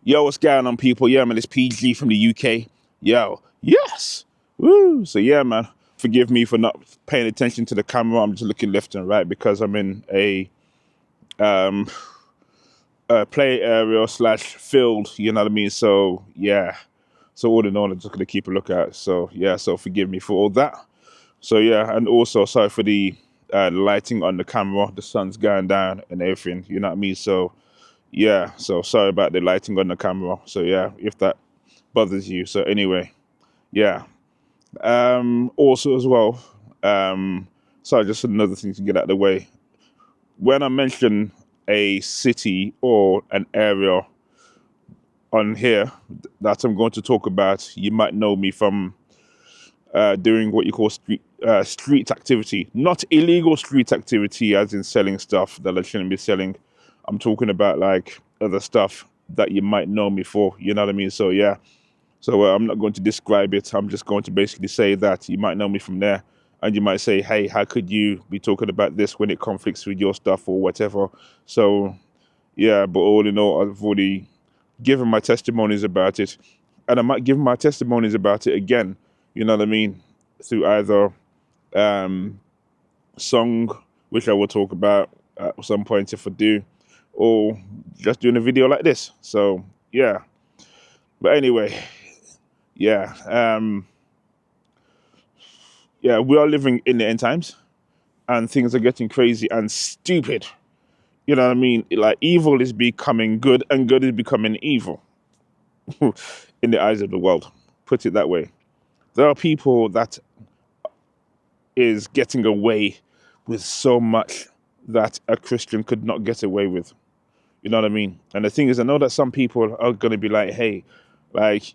Yo, what's going on, people? Yeah, man, it's PG from the UK. Yo, yes. Woo. So, yeah, man, forgive me for not paying attention to the camera. I'm just looking left and right because I'm in um, a play area / field, you know what I mean? So, yeah. So, all in all, I'm just going to keep a lookout. So, yeah, so forgive me for all that. So, yeah, and also sorry for the lighting on the camera. The sun's going down and everything, you know what I mean? So, yeah, so sorry about the lighting on the camera. So yeah, if that bothers you. So anyway, yeah. Also as well, sorry, just another thing to get out of the way. When I mention a city or an area on here that I'm going to talk about, you might know me from doing what you call street activity, not illegal street activity, as in selling stuff that I shouldn't be selling. I'm talking about like other stuff that you might know me for. You know what I mean? So yeah. So I'm not going to describe it. I'm just going to basically say that you might know me from there, and you might say, "Hey, how could you be talking about this when it conflicts with your stuff or whatever?" So yeah. But all in all, I've already given my testimonies about it, and I might give my testimonies about it again. You know what I mean? Through either song, which I will talk about at some point if I do, or just doing a video like this. So yeah. But anyway, yeah. Yeah, we are living in the end times, and things are getting crazy and stupid. You know what I mean? Like evil is becoming good, and good is becoming evil in the eyes of the world. Put it that way. There are people that is getting away with so much that a Christian could not get away with. You know what I mean? And the thing is, I know that some people are going to be like, hey, like,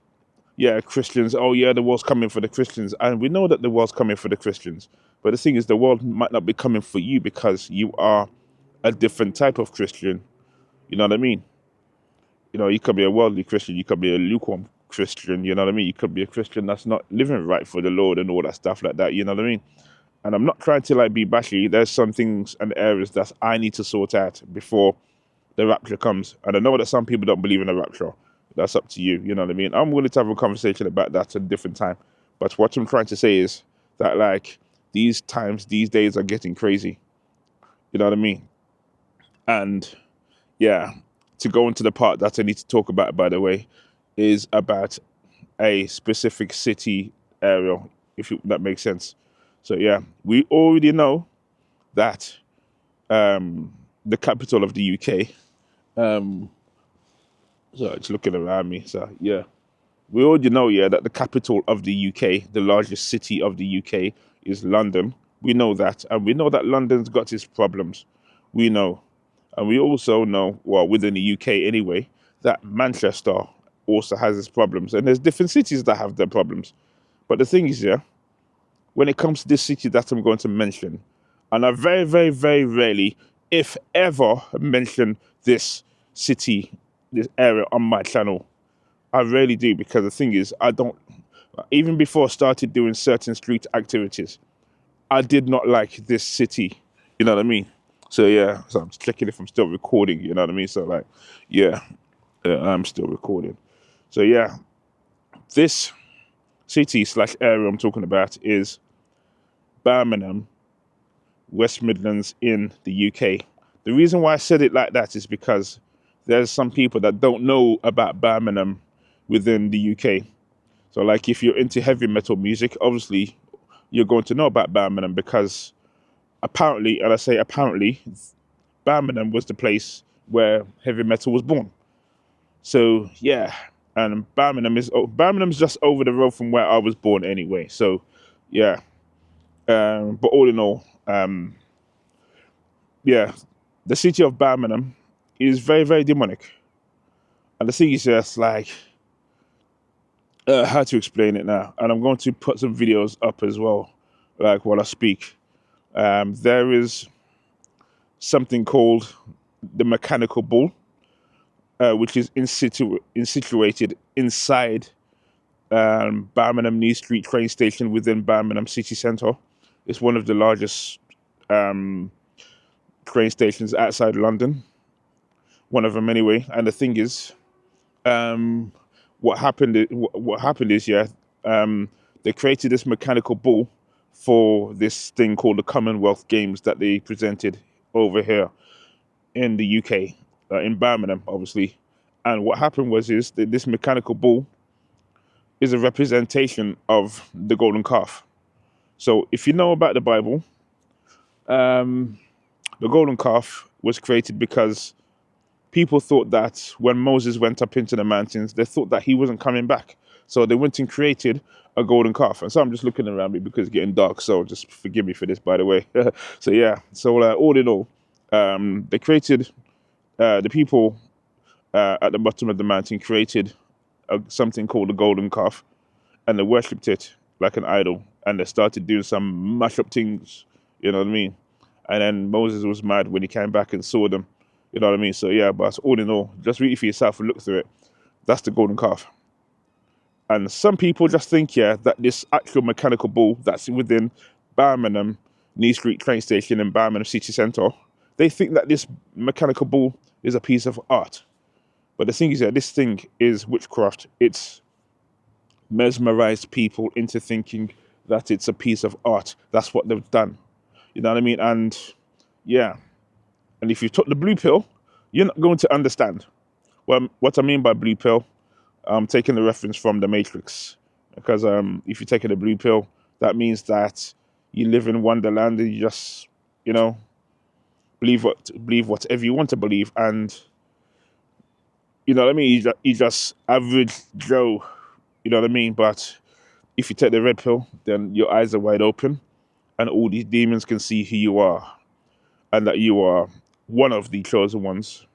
yeah, Christians, oh yeah, the world's coming for the Christians. And we know that the world's coming for the Christians. But the thing is, the world might not be coming for you because you are a different type of Christian. You know what I mean? You know, you could be a worldly Christian, you could be a lukewarm Christian, you know what I mean? You could be a Christian that's not living right for the Lord and all that stuff like that, you know what I mean? And I'm not trying to like be bashy. There's some things and areas that I need to sort out before the rapture comes. And I know that some people don't believe in the rapture. That's up to you, you know what I mean? I'm willing to have a conversation about that at a different time. But what I'm trying to say is that like these times, these days are getting crazy. You know what I mean? And yeah, to go into the part that I need to talk about, by the way, is about a specific city area, that makes sense. So yeah, we already know that the capital of the UK, so it's looking around me. So yeah, we already know, yeah, that the capital of the UK, the largest city of the UK, is London. We know that, and we know that London's got its problems. We know, and we also know, well, within the UK anyway, that Manchester also has its problems, and there's different cities that have their problems. But the thing is, yeah, when it comes to this city that I'm going to mention, and I very, very, very rarely, if ever, mention this city, this area on my channel. I really do, because the thing is, I don't, even before I started doing certain street activities, I did not like this city. You know what I mean? So yeah, so I'm just checking if I'm still recording, you know what I mean? So like, yeah, I'm still recording. So yeah, this city / area I'm talking about is Birmingham, West Midlands in the UK. The reason why I said it like that is because there's some people that don't know about Birmingham within the UK. So like if you're into heavy metal music, obviously you're going to know about Birmingham because apparently, and I say apparently, Birmingham was the place where heavy metal was born. So yeah, and Birmingham's just over the road from where I was born anyway. So yeah, but all in all, yeah, the city of Birmingham is very, very demonic. And the thing is just like, how to explain it now. And I'm going to put some videos up as well, like while I speak. There is something called the Mechanical Bull, which is situated inside Birmingham New Street train station within Birmingham city centre. It's one of the largest train stations outside London. One of them anyway. And the thing is, Um, what happened is, yeah, they created this mechanical bull for this thing called the Commonwealth Games that they presented over here in the UK, in Birmingham, obviously. And what happened was is that this mechanical bull is a representation of the golden calf. So if you know about the Bible, um, the golden calf was created because people thought that when Moses went up into the mountains, they thought that he wasn't coming back. So they went and created a golden calf. And so I'm just looking around me because it's getting dark. So just forgive me for this, by the way. So yeah, so all in all, they created, the people at the bottom of the mountain created something called the golden calf, and they worshipped it like an idol. And they started doing some mash up things, you know what I mean? And then Moses was mad when he came back and saw them. You know what I mean? So yeah, but all in all, just read it for yourself and look through it. That's the golden calf. And some people just think, yeah, that this actual mechanical bull that's within Birmingham New Street train station in Birmingham city centre, they think that this mechanical bull is a piece of art. But the thing is that this thing is witchcraft. It's mesmerized people into thinking that it's a piece of art. That's what they've done. You know what I mean? And yeah. And if you took the blue pill, you're not going to understand. Well, what I mean by blue pill, I'm taking the reference from the Matrix. Because if you're taking the blue pill, that means that you live in Wonderland and you just, you know, believe whatever you want to believe. And, you know what I mean? You just average Joe, you know what I mean? But if you take the red pill, then your eyes are wide open and all these demons can see who you are and that you are one of the chosen ones.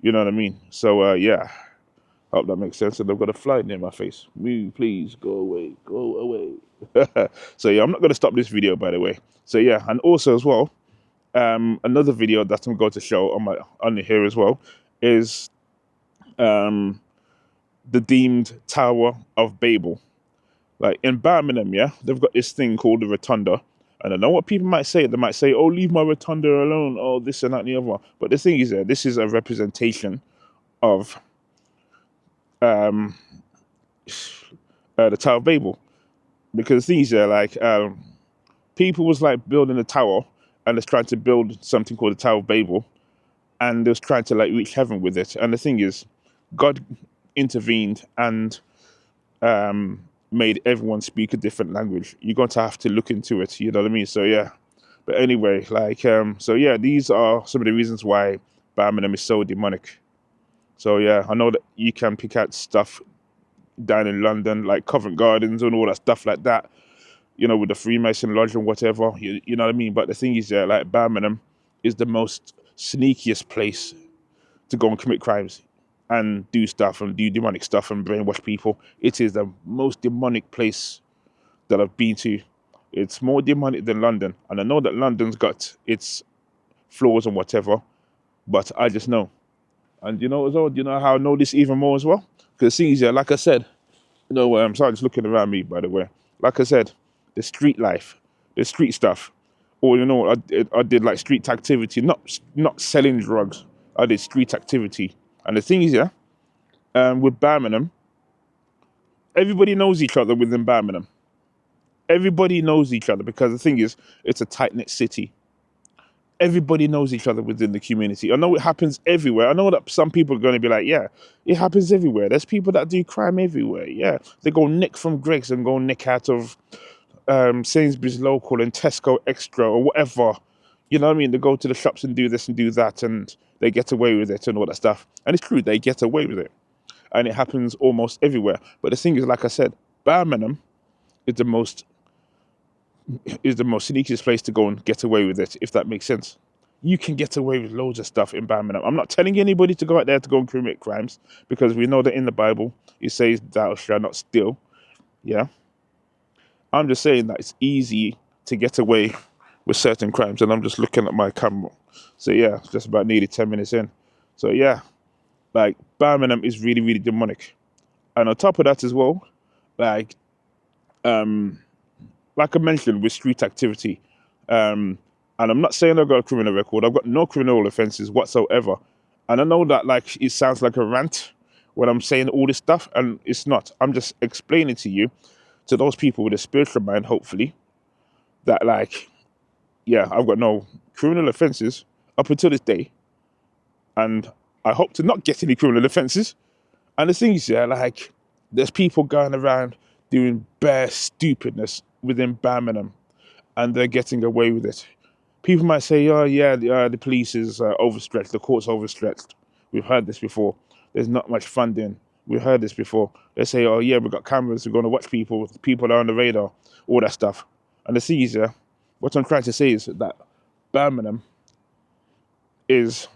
You know what I mean? So, yeah. Hope that makes sense. And I've got a fly near my face. Move, please. Go away. Go away. So, yeah, I'm not going to stop this video, by the way. So, yeah. And also as well, another video that I'm going to show on here as well is the deemed Tower of Babel. Like in Birmingham, yeah, they've got this thing called the Rotunda. And I know what people might say. They might say, oh, leave my Rotunda alone. Oh, this and that and the other. But the thing is that this is a representation of the Tower of Babel. Because the thing is that, like, people was like building a tower and was trying to build something called the Tower of Babel. And they was trying to like reach heaven with it. And the thing is, God intervened and made everyone speak a different language. You're going to have to look into it, you know what I mean? So yeah, but anyway, like so yeah, these are some of the reasons why Birmingham is so demonic. So yeah, I know that you can pick out stuff down in London like Covent Gardens and all that stuff like that, you know, with the Freemason Lodge and whatever, you know what I mean? But the thing is, yeah, like Birmingham is the most sneakiest place to go and commit crimes and do stuff and do demonic stuff and brainwash people. It is the most demonic place that I've been to. It's more demonic than London. And I know that London's got its flaws and whatever, but I just know. And you know as well, you know how I know this even more as well? Because see, yeah, like I said, you know, I'm sorry, just looking around me, by the way. Like I said, the street life, the street stuff. Or, you know, I did like street activity, not selling drugs. I did street activity. And the thing is, yeah, with Birmingham, everybody knows each other within Birmingham. Everybody knows each other because the thing is, it's a tight-knit city. Everybody knows each other within the community. I know it happens everywhere. I know that some people are going to be like, yeah, it happens everywhere. There's people that do crime everywhere. Yeah, they go nick from Greggs and go nick out of Sainsbury's Local and Tesco Extra or whatever. You know what I mean? They go to the shops and do this and do that and they get away with it and all that stuff. And it's true, they get away with it. And it happens almost everywhere. But the thing is, like I said, Birmingham is the most sneakiest place to go and get away with it, if that makes sense. You can get away with loads of stuff in Birmingham. I'm not telling anybody to go out there to go and commit crimes because we know that in the Bible it says thou shalt not steal. Yeah. I'm just saying that it's easy to get away with certain crimes, and I'm just looking at my camera. So yeah, it's just about nearly 10 minutes in. So yeah, like Birmingham is really, really demonic. And on top of that as well, like I mentioned with street activity, and I'm not saying I've got a criminal record. I've got no criminal offences whatsoever. And I know that like it sounds like a rant when I'm saying all this stuff, and it's not. I'm just explaining to you, to those people with a spiritual mind, hopefully, that like, yeah, I've got no criminal offences up until this day, and I hope to not get any criminal offences. And the thing is, yeah, like, there's people going around doing bare stupidness within Birmingham, and they're getting away with it. People might say, oh, yeah, the police is overstretched, the court's overstretched. We've heard this before. There's not much funding. We've heard this before. They say, oh, yeah, we've got cameras, we're going to watch people, people are on the radar, all that stuff. And the thing is, yeah, what I'm trying to say is that Birmingham is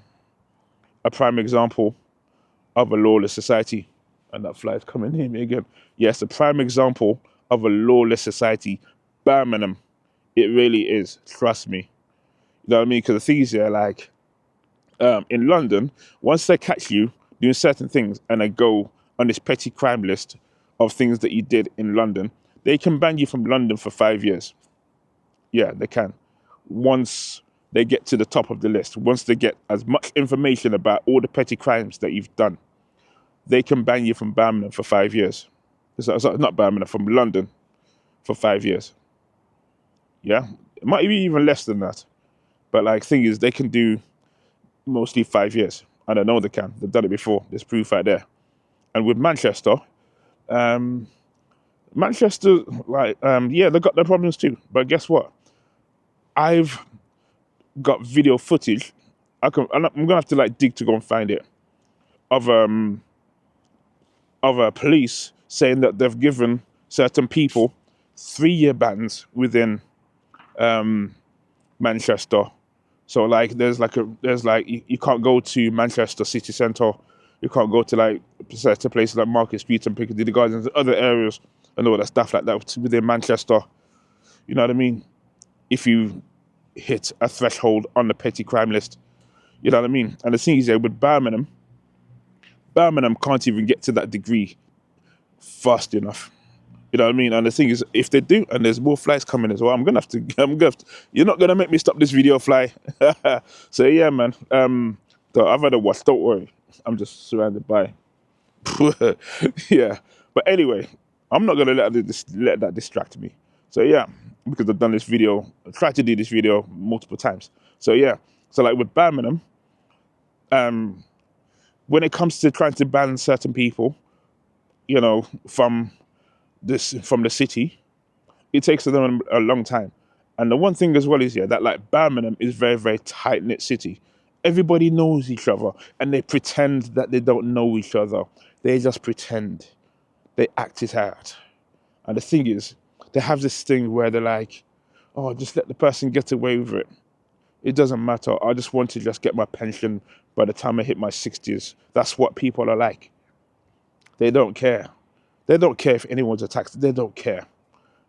a prime example of a lawless society. And that fly's coming near me again. Yes, a prime example of a lawless society. Birmingham, it really is. Trust me. You know what I mean? Because the thing is, yeah, like, in London, once they catch you doing certain things and they go on this petty crime list of things that you did in London, they can ban you from London for 5 years. Yeah, they can. Once they get to the top of the list, once they get as much information about all the petty crimes that you've done, they can ban you from Birmingham for 5 years. Not Birmingham, from London for 5 years. Yeah, it might be even less than that. But like, thing is, they can do mostly 5 years. And I know they can. They've done it before. There's proof right there. And with Manchester, like, yeah, they've got their problems too. But guess what? I've got video footage. I'm gonna have to like dig to go and find it of police saying that they've given certain people 3-year bans within Manchester. So like, there's like you can't go to Manchester city centre. You can't go to like certain places like Market Street and Piccadilly Gardens and other areas and all that stuff like that within Manchester. You know what I mean? If you hit a threshold on the petty crime list, you know what I mean? And the thing is, with Birmingham can't even get to that degree fast enough. You know what I mean? And the thing is, if they do, and there's more flies coming as well, I'm gonna have to, you're not gonna make me stop this video, fly. So yeah, man. I've had a watch. Don't worry. I'm just surrounded by. Yeah. But anyway, I'm not gonna let that distract me. So yeah, because I've done this video, I tried to do this video multiple times. So yeah. So like with Birmingham, when it comes to trying to ban certain people, you know, from the city, it takes them a long time. And the one thing as well is, yeah, that like Birmingham is very, very tight-knit city. Everybody knows each other, and they pretend that they don't know each other. They just pretend. They act it out. And the thing is, they have this thing where they're like, oh, just let the person get away with it. It doesn't matter. I just want to just get my pension by the time I hit my 60s. That's what people are like. They don't care. They don't care if anyone's attacked. They don't care.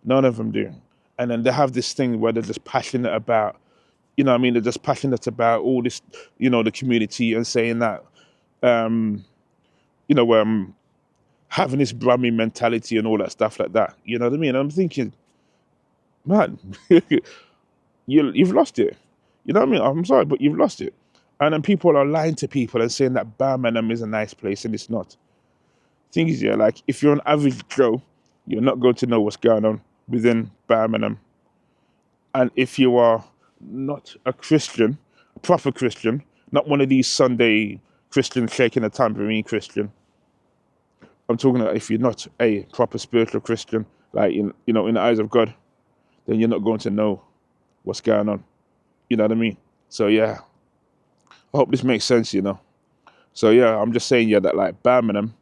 None of them do. And then they have this thing where they're just passionate about, you know what I mean? They're just passionate about all this, you know, the community, and saying that, you know, having this Brahmin mentality and all that stuff like that. You know what I mean? And I'm thinking, man, you've lost it. You know what I mean? I'm sorry, but you've lost it. And then people are lying to people and saying that Birmingham is a nice place, and it's not. Thing is, yeah, like, if you're an average Joe, you're not going to know what's going on within Birmingham. And if you are not a Christian, a proper Christian, not one of these Sunday Christians shaking a tambourine Christian, I'm talking about if you're not a proper spiritual Christian, like, in the eyes of God, then you're not going to know what's going on. You know what I mean? So yeah, I hope this makes sense, you know. So yeah, I'm just saying, yeah, that like Birmingham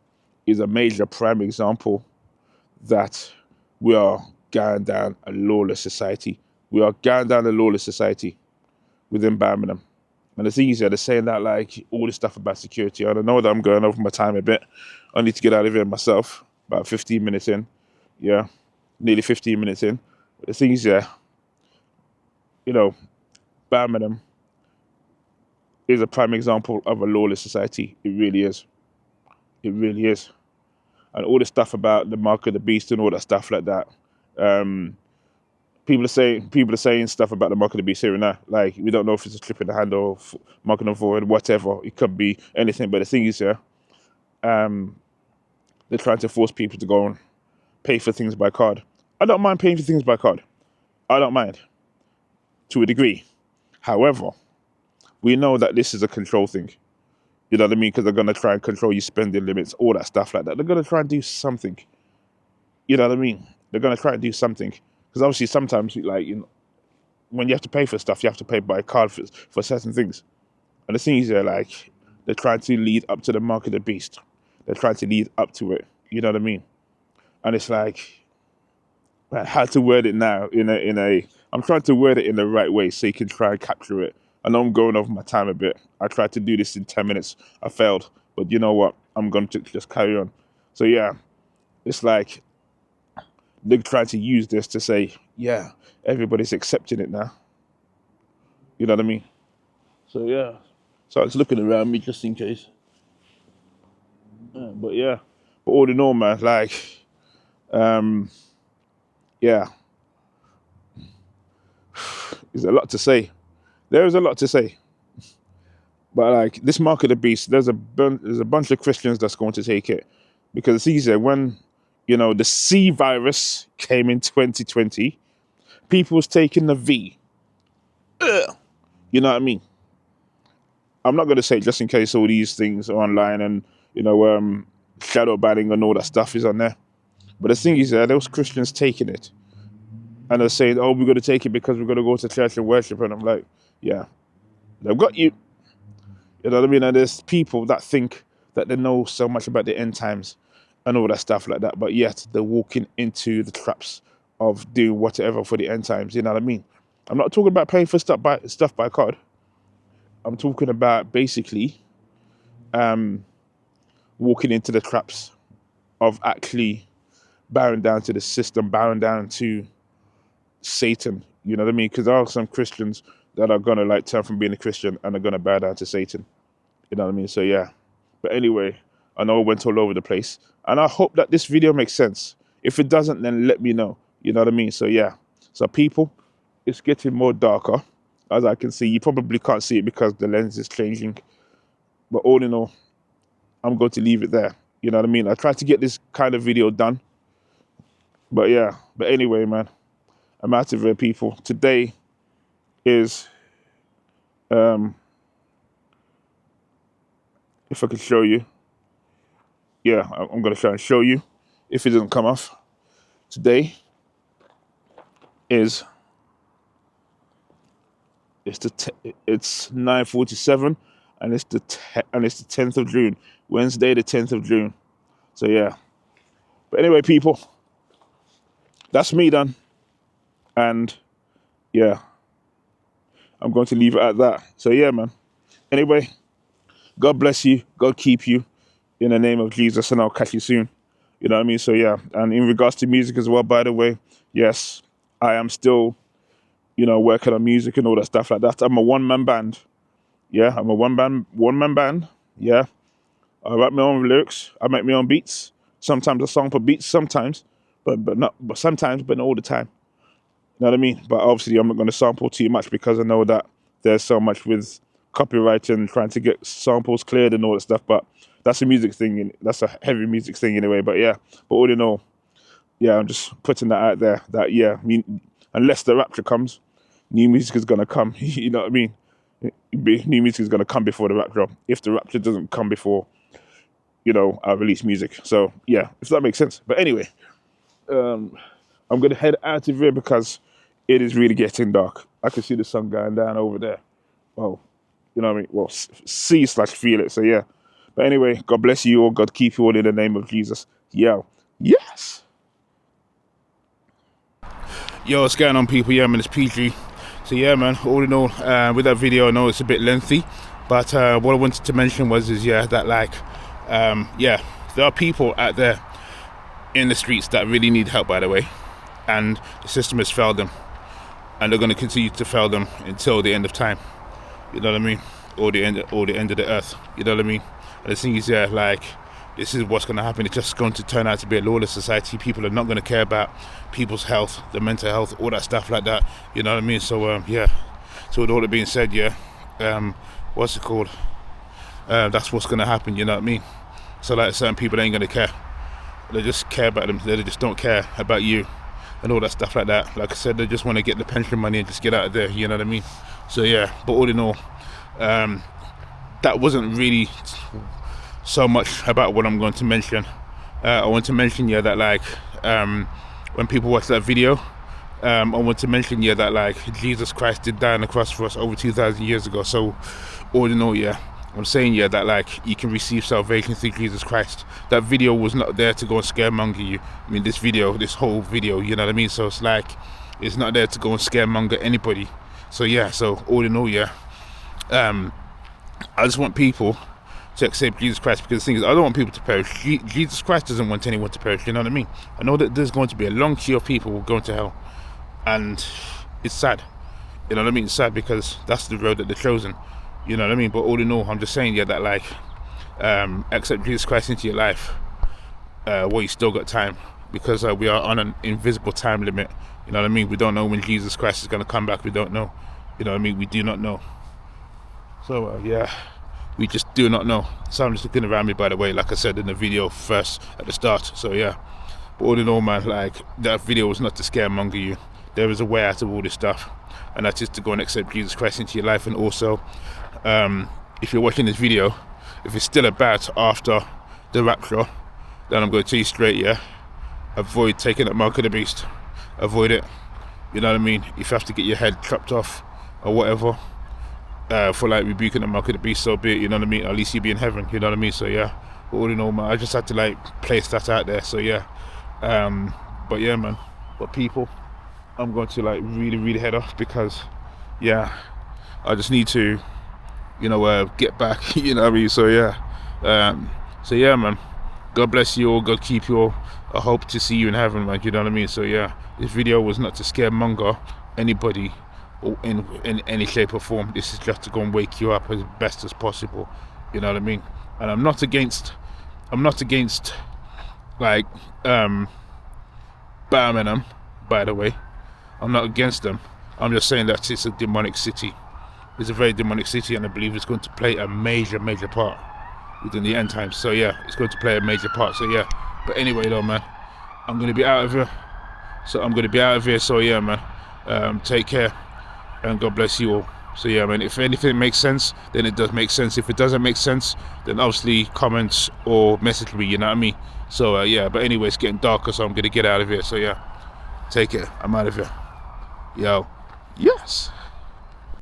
is a major prime example that we are going down a lawless society. We are going down a lawless society within Birmingham. And the thing is, yeah, they're saying that like all this stuff about security. I don't know that I'm going over my time a bit. I need to get out of here myself. About 15 minutes in. Yeah, nearly 15 minutes in. But the thing is, yeah, you know, Birmingham is a prime example of a lawless society. It really is. It really is. And all this stuff about the mark of the beast and all that stuff like that. People are saying stuff about the mark of the beast here and there. Like, we don't know if it's a slip in the hand or mark of the void, whatever. It could be anything. But the thing is, yeah, they're trying to force people to go and pay for things by card. I don't mind paying for things by card. I don't mind, to a degree. However, we know that this is a control thing. You know what I mean? Because they're going to try and control your spending limits, all that stuff like that. They're going to try and do something. You know what I mean? They're going to try and do something. Because obviously sometimes, like, you know, when you have to pay for stuff, you have to pay by card for certain things. And the thing is, they're trying to lead up to the mark of the beast. They're trying to lead up to it. You know what I mean? And it's like, man, how to word it now I'm trying to word it in the right way so you can try and capture it. I know I'm going over my time a bit. I tried to do this in 10 minutes. I failed. But you know what? I'm going to just carry on. So yeah, it's like they're trying to use this to say, yeah, everybody's accepting it now. You know what I mean? So yeah. So I was looking around me just in case. But yeah. But all in all, man, like, yeah. There's a lot to say. There is a lot to say. But like this mark of the beast, there's a bunch of Christians that's going to take it. Because it's easier when, you know, the C virus came in 2020, people was taking the V. Ugh. You know what I mean? I'm not going to say just in case all these things are online and, you know, shadow banning and all that stuff is on there. But the thing is, those Christians taking it. And they're saying, oh, we're going to take it because we're going to go to church and worship. And I'm like, yeah, they've got you. You know what I mean? And there's people that think that they know so much about the end times and all that stuff like that. But yet they're walking into the traps of doing whatever for the end times. You know what I mean? I'm not talking about paying for stuff by card. I'm talking about basically walking into the traps of actually bowing down to the system, bowing down to Satan. You know what I mean? Because there are some Christians that are going to like turn from being a Christian and are going to bow down to Satan. You know what I mean? So yeah. But anyway, I know I went all over the place. And I hope that this video makes sense. If it doesn't, then let me know. You know what I mean? So yeah. So people, it's getting more darker. As I can see, you probably can't see it because the lens is changing. But all in all, I'm going to leave it there. You know what I mean? I tried to get this kind of video done. But yeah. But anyway, man, I'm out of here, people. Today is, if I could show you. Yeah, I'm going to try and show you if it doesn't come off. Today is, it's 9:47 and it's the 10th of June, Wednesday the 10th of June. So yeah. But anyway, people, that's me done. And yeah, I'm going to leave it at that. So yeah, man. Anyway, God bless you. God keep you in the name of Jesus, and I'll catch you soon. You know what I mean? So yeah, and in regards to music as well, by the way, yes, I am still, you know, working on music and all that stuff like that. I'm a one-man band. Yeah, I'm a one-man band. Yeah, I write my own lyrics. I make my own beats. Sometimes I song for beats. Sometimes, but sometimes, but not all the time. You know what I mean? But obviously, I'm not going to sample too much because I know that there's so much with copyright and trying to get samples cleared and all that stuff. But that's a music thing. That's a heavy music thing anyway. But yeah, but all in all, yeah, I'm just putting that out there. That yeah, I mean, unless the rapture comes, new music is going to come. You know what I mean? New music is going to come before the rapture. If the rapture doesn't come before, you know, I release music. So yeah, if that makes sense. But anyway, I'm going to head out of here because it is really getting dark. I can see the sun going down over there. Well, you know what I mean? Well, see/feel it. So yeah. But anyway, God bless you all. God keep you all in the name of Jesus. Yo. Yes. Yo, what's going on, people? Yeah, man, it's PG. So yeah, man, all in all, with that video, I know it's a bit lengthy, but what I wanted to mention was that like, yeah, there are people out there in the streets that really need help, by the way, and the system has failed them, and they're going to continue to fail them until the end of time. You know what I mean? Or the end of the earth. You know what I mean? And the thing is, yeah, like, this is what's going to happen. It's just going to turn out to be a lawless society. People are not going to care about people's health, their mental health, all that stuff like that. You know what I mean? So, yeah. So with all that being said, yeah, what's it called? That's what's going to happen, you know what I mean? So like certain people ain't gonna care. They just care about them. They just don't care about you and all that stuff like that. Like I said, they just want to get the pension money and just get out of there. You know what I mean? So yeah. But all in all, that wasn't really so much about what I'm going to mention. I want to mention that like when people watch that video, I want to mention that like Jesus Christ did die on the cross for us over 2,000 years ago. So all in all, I'm saying that like you can receive salvation through Jesus Christ. That video was not there to go and scaremonger you. I mean, this whole video, you know what I mean? So it's like it's not there to go and scaremonger anybody. So yeah, so all in all, I just want people to accept Jesus Christ, because the thing is, I don't want people to perish. Jesus Christ doesn't want anyone to perish, you know what I mean? I know that there's going to be a long queue of people going to hell, and it's sad, you know what I mean? It's sad because that's the road that they're chosen, you know what I mean? But all in all, I'm just saying that like accept Jesus Christ into your life while you still got time, because we are on an invisible time limit, you know what I mean? We don't know when Jesus Christ is going to come back. We don't know, you know what I mean? We do not know. So we just do not know. So I'm just looking around me, by the way, like I said in the video first at the start. So yeah, but all in all, man, like that video was not to scaremonger you. There is a way out of all this stuff, and that is to go and accept Jesus Christ into your life. And also, if you're watching this video, if it's still about after the rapture, then I'm going to tell you straight, avoid taking that mark of the beast. Avoid it. You know what I mean? If you have to get your head chopped off or whatever, for like rebuking the mark of the beast, so be it, you know what I mean? At least you'll be in heaven, you know what I mean? So yeah, but all in all, man, I just had to like place that out there. So yeah, but yeah, man, but people, I'm going to like really head off, because I just need to, get back, you know what I mean? So yeah, man, God bless you all, God keep you all. I hope to see you in heaven, man, you know what I mean? So yeah, this video was not to scaremonger anybody or in any shape or form. This is just to go and wake you up as best as possible, you know what I mean? And I'm not against like Birmingham, by the way. I'm not against them. I'm just saying that it's a demonic city. It's a very demonic city, and I believe it's going to play a major part within the end times. So yeah, it's going to play a major part. So yeah, but anyway though, man, I'm going to be out of here. So yeah, man, take care, and God bless you all. So yeah, man, if anything makes sense, then it does make sense. If it doesn't make sense, then obviously comment or message me, you know what I mean? So yeah, but anyway, it's getting darker, so I'm gonna get out of here. So yeah, take care, I'm out of here. Yo, yes.